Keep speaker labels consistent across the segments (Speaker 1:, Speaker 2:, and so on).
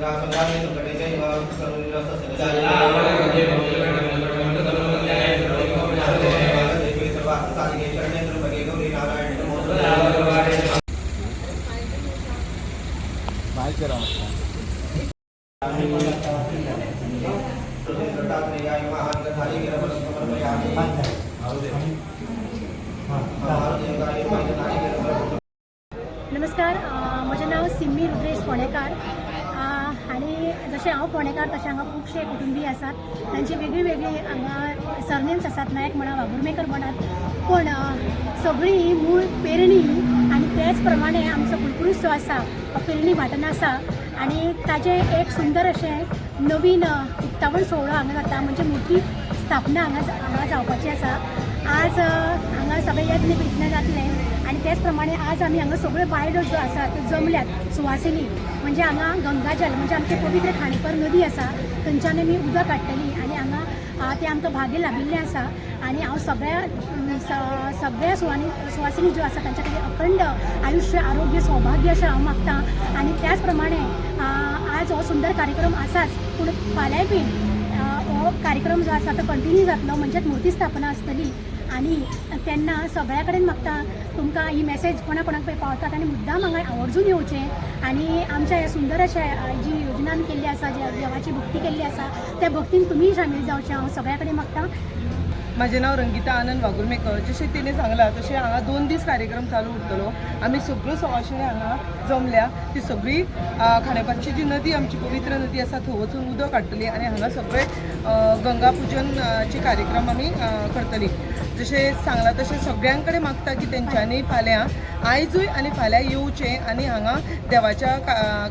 Speaker 1: नमस्कार, माझे नाव सिम्मी रुद्रेश फोंडेकार आणि जसे हांव फोंडेकार तसे हांगा खुबशे कुटुंबीय आसात. तांचे वेगळी वेगळी हांगा सरनेम्स आसात. नायक म्हणा, वागुर्मेकर म्हणत, पण सगळी मूळ पेरणी आणि त्याच प्रमाणे आमचो कुलपुरुश जो आसा पेरणी भाटन आसा आणि ताजे एक सुंदर अशें नवीन उक्तावण सोहळो हांगा जाता, म्हणजे मुर्ती स्थापना हांगा जावपाची आसा. आज हांगा सगळे यत्न विघ्न जातले आणि त्याच प्रमाणे आज आमी हांगा सगळे बायलो जो आसा त्यो जमल्यात सुवासिनी, म्हणजे हांगा गंगाजल म्हणजे आमचे पवित्र खांडेपार नदी आसा थंयच्यान आमी उदक काडटली आणि हांगा ते आमकां भाग्य लाभिल्लें आसा. आणि हांव सगळ्या सुवासिनी ज्यो आसा तांच्या खातीर अखंड आयुष्य आरोग्य सौभाग्य अशें हांव मागतां. आणि त्याच प्रमाणे आज हो सुंदर कार्यक्रम आसाच, पूण फाल्यां बी हो कार्यक्रम जो आसा तो कंटिन्यू जातलो, म्हणजेच मुर्ती स्थापना आसतली. आणि तेन्ना सगळ्या कडेन मागता तुमकां ही मॅसेज कोणा कोणाक पावतात आणि मुद्दाम हांगा आवर्जून येवचें आणि आमच्या ह्या सुंदर अशा जी योजना आमी केल्ली आसा, जी देवाची भक्ती केल्ली आसा, त्या भक्तीन तुमीय शामील जावचें हांव सगळ्या कडेन मागता.
Speaker 2: माझे नाव रंगिता आनंद वागुर्मेकर. जशें तिने सांगला तशें हांगा 2 दीस कार्यक्रम चालू उरतलो. आमी सगळ्यो सवाशिणी हांगा जमल्या. ती सगळी खांडेपारची जी नदी आमची पवित्र नदी आसा थंय वचून उदक काडटली आणि हांगा सगळे गंगा पुजनचे कार्यक्रम आमी करतली. जशें सांगला तशें सगळ्यां कडेन मागता की तेंच्यांनी फाल्यां आयजूय आनी फाल्यां येवचें आणि हांगा देवाच्या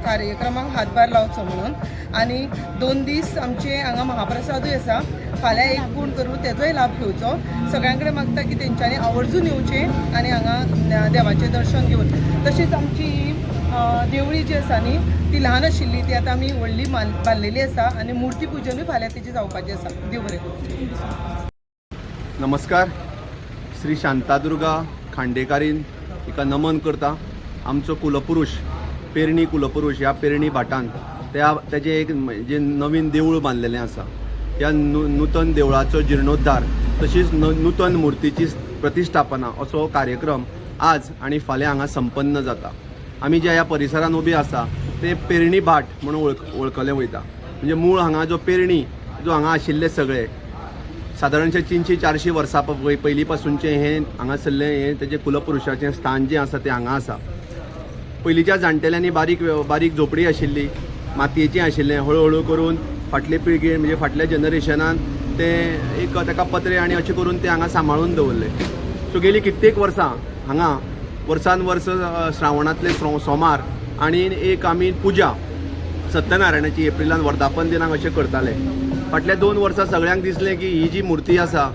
Speaker 2: कार्यक्रमाक हातभार लावचो म्हणून. आणि 2 दीस आमचे हांगा महाप्रसादूय आसा. फाल्यां एक पूण करून तेजोय लाभ घेवचो. सगळ्यां कडेन मागता की तेंच्यांनी आवर्जून येवचें आणि हांगा देवाचें दर्शन घेवन. तशीच आमची देवळी जी आसा न्ही ती ल्हान आशिल्ली ती आतां आमी व्हडली बांदलेली आसा आणि मुर्ती पुजनूय फाल्यां तेजी जावपाची आसा. देव बरें करूं.
Speaker 3: नमस्कार. श्री शांतादुर्गा खांडेकारीन हिका नमन करता. आमचो कुलपुरुश पेरणी कुलपुरुश ह्या पेरणी भाटान तेजें एक जे नवीन देवूळ बांदलेलें आसा. ह्या नूतन देवळाचो जिर्णोद्धार तशीच नूतन मुर्तीची प्रतिश्ठापना असो कार्यक्रम आज आणि फाल्यां हांगा संपन्न जाता. आमी ज्या ह्या परिसरान उबी आसा ते पेरणी भाट म्हणून वळखले वयता. म्हणजे मूळ हांगा जो पेरणी जो हांगा आशिल्ले सगळे सादारणशे 300-400 वर्सां पयलीं पासूनचें हें हांगासरलें हें तेजें कुलपुरुशाचें स्थान जें आसा तें हांगा आसा. पयलींच्या जाणटेल्यांनी बारीक झोपडी आशिल्ली, मातयेचें आशिल्लें. हळू करून फाटले पिळगेन म्हणजे फाटल्या जनरेशनान ते एक ताका पत्रे आनी अशें करून ते हांगा सांबाळून दवरले. सो गेलीं कित्येक वर्सां हांगा वर्सान वर्स श्रावणांतले सोमार आनी एक आमी पुजा सत्यनारायणाची एप्रिलान वर्धापन दिनाक अशें करताले. फाटल्या 2 वर्सां सगळ्यांक दिसलें की ही जी मुर्ती आसा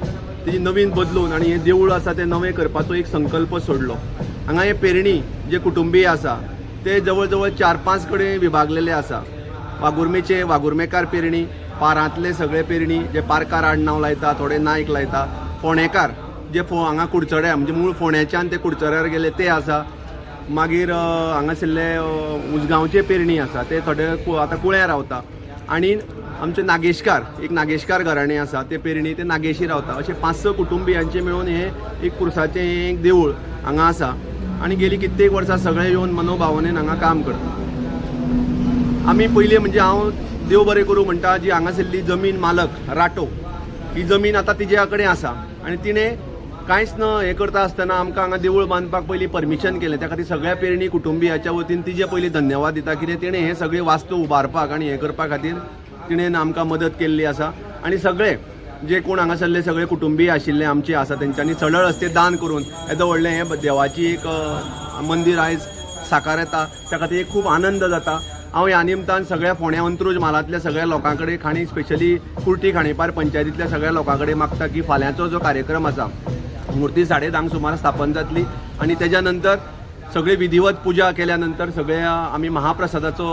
Speaker 3: तेजी नवीन बदलून आनी हें देवूळ आसा तें नवें करपाचो एक संकल्प सोडलो. हांगा हे पेरणी जे कुटुंबीय आसा ते जवळ जवळ 4-5 कडेन विभागलेले आसा. वागुर्मेचे वागुर्मेकार पेरणी, पारांतले सगळे पेरणी जे पारकार आडनांव लायता, थोडे नायक लायता. फोंडेकार जे हांगा कुडचड्या म्हणजे मूळ फोंड्याच्यान ते कुडचड्यार गेले ते आसा. मागीर हांगासरले उसगांवचे पेरणी आसा ते थोडे आतां कुळ्या रावता. आनी आमचे नागेशकार एक नागेशकार घराणें आसा ते पेरणी ते नागेशी रावता. अशे 5-6 कुटुंबियांचे मेळून हे एक पुरुसाचें एक देवूळ हांगा आसा. आनी गेली कित्येक वर्सां सगळे येवन मनोभावनेन हांगा काम करता. आमी पयलीं म्हणजे हांव देव बरें करूं म्हणटा जी हांगासरली जमीन मालक राटो ही जमीन आतां तिच्या कडेन आसा आनी तिणें कांयच न हें करता आसतना आमकां हांगा देवूळ बांदपाक पयलीं परमिशन केलें. त्या खातीर सगळ्या पेरणी कुटुंबियाच्या वतीन तिजे पयलीं धन्यवाद दिता. कित्याक तिणें हें सगळें वास्तू उबारपाक आनी हें करपा खातीर तिणें आमकां मदत केल्ली आसा. आनी सगळे जे कोण हांगासरले सगळे कुटुंबीय आशिल्ले आमचे आसा तेंच्यांनी सडळ हस्ते दान करून येदो व्हडलें हें देवाची एक मंदीर आयज साकार येता. त्या खातीर एक खूब आनंद जाता. हांव ह्या निमतान सगळ्या फोंड्या अंत्रूज म्हालांतल्या सगळ्या लोकां कडेन आनी स्पेशली कुर्टी खांडेपार पंचायतींतल्या सगळ्या लोकां कडेन मागता की फाल्यांचो जो कार्यक्रम आसा मुर्ती 10:30 सुमार स्थापन जातली आनी तेज्या नंतर सगळी विधिवत पुजा केल्या नंतर सगळे आमी महाप्रसादाचो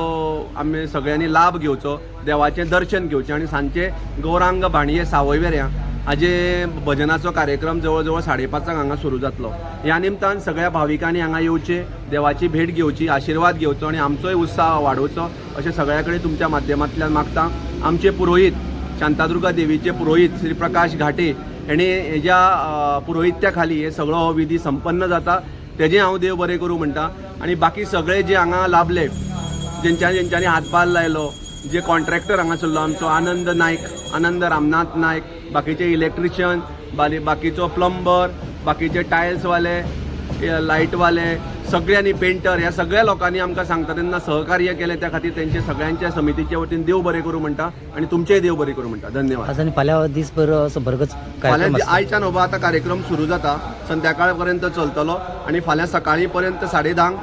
Speaker 3: आमी सगळ्यांनी लाभ घेवचो, देवाचें दर्शन घेवचें आनी सांजचे गौरांग भाणये सावयवेऱ्यां हाजे भजनाचो कार्यक्रम जवळ जवळ 5:30 हांगा सुरू जातलो. ह्या निमतान सगळ्या भाविकांनी हांगा येवचे, देवाची भेट घेवची, आशिर्वाद घेवचो आणि आमचोय उत्साह वाडोवचो अशें सगळ्या कडेन तुमच्या माध्यमांतल्यान मागता. आमचे पुरोहीत शांतादुर्गा देवीचे पुरोहीत श्री प्रकाश घाटे हेणे हेज्या पुरोहित्या खाली हे सगळो हो विधी संपन्न जाता. तेजें हांव देव बरें करूं म्हणटा. आनी बाकी सगळे जे हांगा लाभले, जेंच्यांनी हातभार लायलो, जे कॉन्ट्रॅक्टर हांगासरलो आमचो आनंद नायक, आनंद रामनाथ नायक, बाकीचे इलेक्ट्रिशियन, बाकीचो प्लंबर, बाकीचे टायल्सवाले, लायटवाले, सगळ्यांनी पेंटर, ह्या सगळ्या लोकांनी आमकां सांगता तेन्ना सहकार्य केलें त्या खातीर तेंचे सगळ्यांच्या समितीच्या वतीन देव बरें करूं म्हणटा आणि तुमचेय देव बरें करूं म्हणटा. धन्यवाद.
Speaker 4: आज आणि फाल्यां दिसभर असो भरगच कार्यक्रम
Speaker 3: फाल्यां आयच्यान हो आतां कार्यक्रम सुरू जाता, संध्याकाळ पर्यंत चलतलो आणि फाल्यां सकाळी पर्यंत 10:30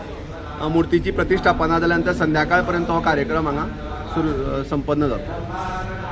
Speaker 3: मुर्तीची प्रतिश्ठापना जाल्यानंतर संध्याकाळ पर्यंत हो कार्यक्रम हांगा सुरू संपन्न जाता.